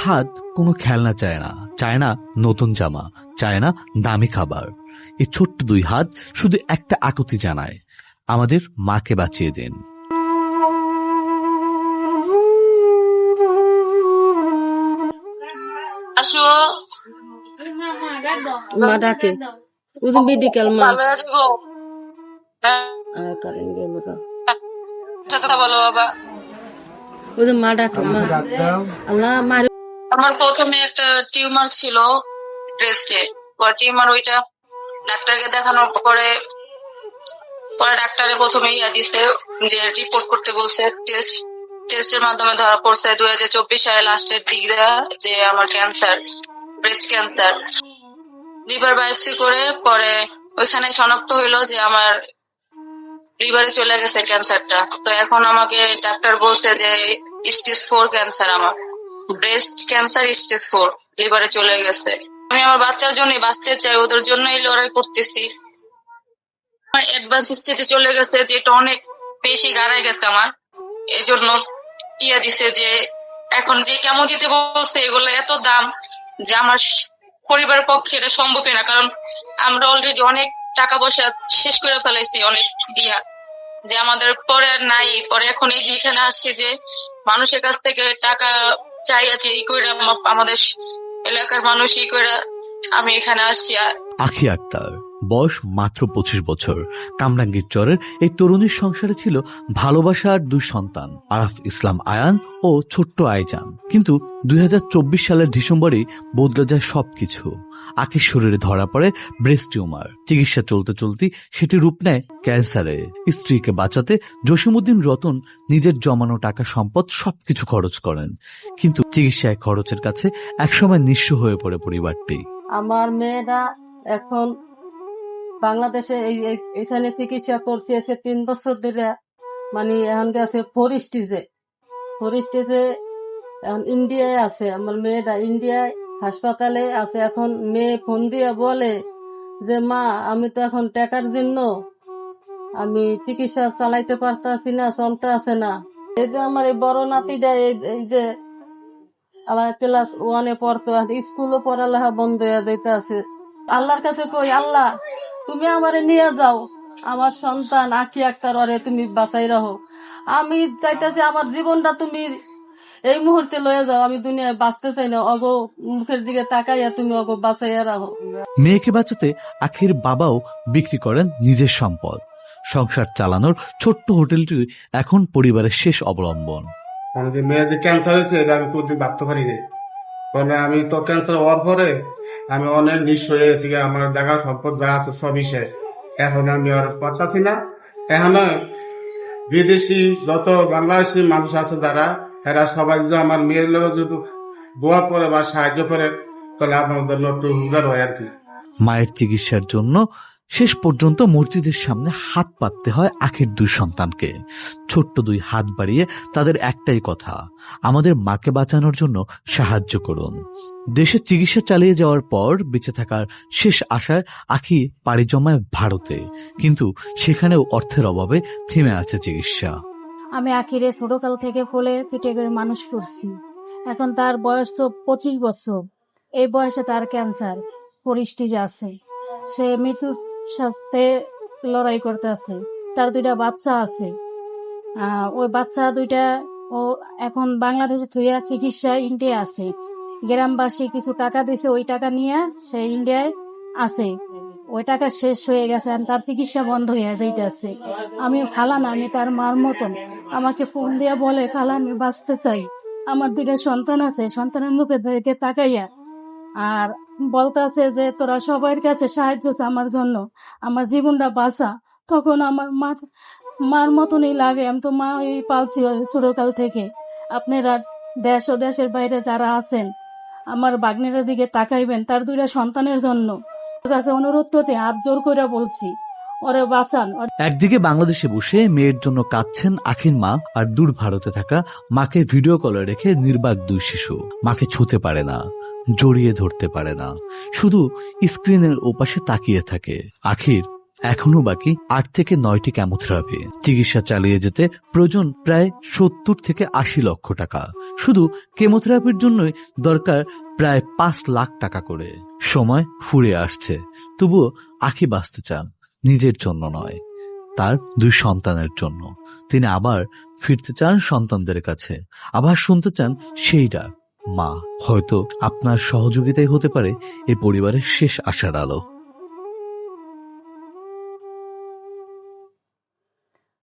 হাত কোনো খেলনা চায় না নতুন জামা, চায় না দামি খাবার। এই ছোট্ট দুই হাত শুধু একটা আকুতি জানায়, আমাদের মাকে বাঁচিয়ে দিন। মা ডাকে ওদিন মেডিকেল মা বলো বাবা, ওদিন মা ডাকে মা আল্লাহ মার। আমার প্রথমে একটা টিউমার ছিল ব্রেস্টে, টিউমার ওইটা ডাক্তারকে দেখানোর পরে ডাক্তারে প্রথমে দিছে যে রিপোর্ট করতে বলছে, টেস্টের মাধ্যমে ধরা পড়ছে 2024 সালে লাস্টের দিক যে আমার cancer, breast cancer. Liver biopsy করে পরে ওইখানে শনাক্ত হইলো যে আমার লিভারে চলে গেছে ক্যান্সারটা। তো এখন আমাকে ডাক্তার বলছে যে স্টেজ 4 ক্যান্সার, আমার ব্রেস্ট ক্যান্সার স্টেজ 4 লিভারে চলে গেছে। আমি আমার বাচ্চার জন্য বাঁচতে চাই, ওদের জন্যই লড়াই করতেছি। অ্যাডভান্স স্টেজে চলে গেছে, যেটা অনেক বেশি গাড়ায় গেছে আমার। এই জন্য দিছে যে এখন যে কেমন দিতে বলছে এগুলো এত দাম যে আমার পরিবারের পক্ষে এটা সম্ভবই না, কারণ আমরা অলরেডি অনেক টাকা পয়সা শেষ করে ফেলাইছি অনেক দিয়া, যে আমাদের পরে আর নাই। পরে এখন এই যে এখানে আসছে যে মানুষের কাছ থেকে টাকা চাই আছে, এই করে আমাদের এলাকার মানুষ এই করে আমি এখানে আসছি। আখি আক্তার, বয়স মাত্র 25 বছর। কামরাঙ্গীর চরের এই তরুণীর সংসারে ছিল ভালোবাসার 2 সন্তান, আরাফ ইসলাম আয়ান ও ছোট্ট আইজান। কিন্তু 2024 সালের ডিসেম্বরেই বদলে যায় সবকিছু। আখির শরীরে ধরা পড়ে ব্রেস্ট টিউমার। চিকিৎসা চলতে চলতে সেটি রূপ নেয় ক্যান্সারে। স্ত্রীকে বাঁচাতে জসিমউদ্দিন রতন নিজের জমানো টাকা সম্পদ সবকিছু খরচ করেন, কিন্তু চিকিৎসায় খরচের কাছে একসময় নিঃস্ব হয়ে পড়ে পরিবারটি। আমার মেয়েরা এখন বাংলাদেশে এইখানে চিকিৎসা করছে, এসে 3 বছর ধরে, মানে এখন গেছে 4 স্টেজে এখন ইন্ডিয়ায় আছে। আমার মেয়েটা ইন্ডিয়ায় হাসপাতালে আছে। এখন মেয়ে ফোন দিয়ে বলে যে মা, আমি তো এখন টাকার জন্য আমি চিকিৎসা চালাইতে পারতাছি না, চলতে আছে না। এই যে আমার এই বড় নাতিটা এই যে ক্লাস 1-এ পড়তো, স্কুলও পড়ালেখা বন্ধ হয়ে যেতে আছে। আল্লাহর কাছে কই, আল্লাহ তুমি আমারে নিয়ে যাও, আমার সন্তান আখি আক্তার ওরে তুমি বাঁচাই রাখো। আমি চাইতেছি আমার জীবনটা তুমি এই মুহূর্তে লয়ে যাও, আমি দুনিয়ায় বাঁচতে চাই না। অগো মুখের দিকে তাকাইয়া তুমি অগো বাঁচাইয়া রাখো। মেয়েকে বাঁচাতে আখির বাবাও বিক্রি করেন নিজের সম্পদ। সংসার চালানোর ছোট্ট হোটেলটি এখন পরিবারের শেষ অবলম্বন। আমাদের মেয়ের যে ক্যান্সার হয়েছে এটা আমি কোনদিন ভাবতে পারি না, কারণ আমি তো ক্যান্সার হওয়ার পরে আমি অনেক নিঃস্ব হয়ে গেছি। আমার দেখা সম্পদ যা আছে সবই শেষ। এখন আমি আর পাচ্ছি না। এখন বিদেশি যত বাংলাদেশি মানুষ আছে যারা, এরা সবাই যদি আমার মেয়ের লোক যদি দোয়া করে বা সাহায্য করে, তাহলে আপনাদের একটু উদ্ধার হয় আর কি। মায়ের চিকিৎসার জন্য শেষ পর্যন্ত মসজিদের সামনে হাত পাততে হয় আখির 2 সন্তানকে। ছোট্ট 2 হাত বাড়িয়ে তাদের একটাই কথা, আমাদের মাকে বাঁচানোর জন্য সাহায্য করুন। দেশে চিকিৎসা চালিয়ে যাওয়ার পর বেঁচে থাকার শেষ আশায় আখি পাড়ি জমায় ভারতে, কিন্তু সেখানেও অর্থের অভাবে থেমে আছে চিকিৎসা। আমি আখিরে ছোটকাল থেকে কোলে পিঠে করে মানুষ করছি। এখন তার বয়স তো 25 বছর। এই বয়সে তার ক্যান্সার পরিস্থিতি আছে। সে মৃত্যুর সাথে লড়াই করতে আছে। তার 2টা বাচ্চা আছে। ওই বাচ্চা 2টা ও এখন বাংলাদেশে থুইয়া চিকিৎসা ইন্ডিয়া আছে। গ্রামবাসী কিছু টাকা দিয়েছে, ওই টাকা নিয়ে সে ইন্ডিয়ায় আছে। ওই টাকা শেষ হয়ে গেছে, তার চিকিৎসা বন্ধ হয়ে যাইতেছে। আমি খালান, আমি তার মার মতন। আমাকে ফোন দিয়ে বলে, খালা আমি বাঁচতে চাই, আমার 2টা সন্তান আছে, সন্তানের মুখে দিকে তাকাইয়া আর বলতে আছে যে তোরা সবার কাছে সাহায্য চা আমার জন্য, আমার জীবনটা বাঁচা। তখন আমার মার মতনই লাগে। আমি তো মা পালছি ছোটকাল থেকে। আপনারা দেশ ও দেশের বাইরে যারা আছেন, আমার বাগ্নেরের দিকে তাকাইবেন, তার 2টা সন্তানের জন্য কাছে অনুরোধ করতে হাত জোর করে বলছি, ওরে বাঁচান। একদিকে বাংলাদেশে বসে মেয়ের জন্য কাঁদছেন আখির মা, আর দূর ভারতে থাকা মাকে ভিডিও কলে রেখে নির্বাক 2 শিশু। মাকে ছুঁতে পারে না, জড়িয়ে ধরতে পারে না, শুধু স্ক্রিনের ওপাশে তাকিয়ে থাকে। আখির এখনো বাকি 8 থেকে 9টি কেমোথেরাপি। চিকিৎসা চালিয়ে যেতে প্রয়োজন প্রায় 70 থেকে 80 লক্ষ টাকা। শুধু কেমোথেরাপির জন্যই দরকার প্রায় 5 লাখ টাকা করে। সময় ফুরিয়ে আসছে, তবুও আখি বাঁচতে চান, নিজের জন্য নয়, তার 2 সন্তানের জন্য। তিনি আবার ফিরতে চান সন্তানদের কাছে, আবার শুনতে চান সেই ডাক, মা। হয়তো আপনার সহযোগিতাই হতে পারে এই পরিবারের শেষ আশার আলো।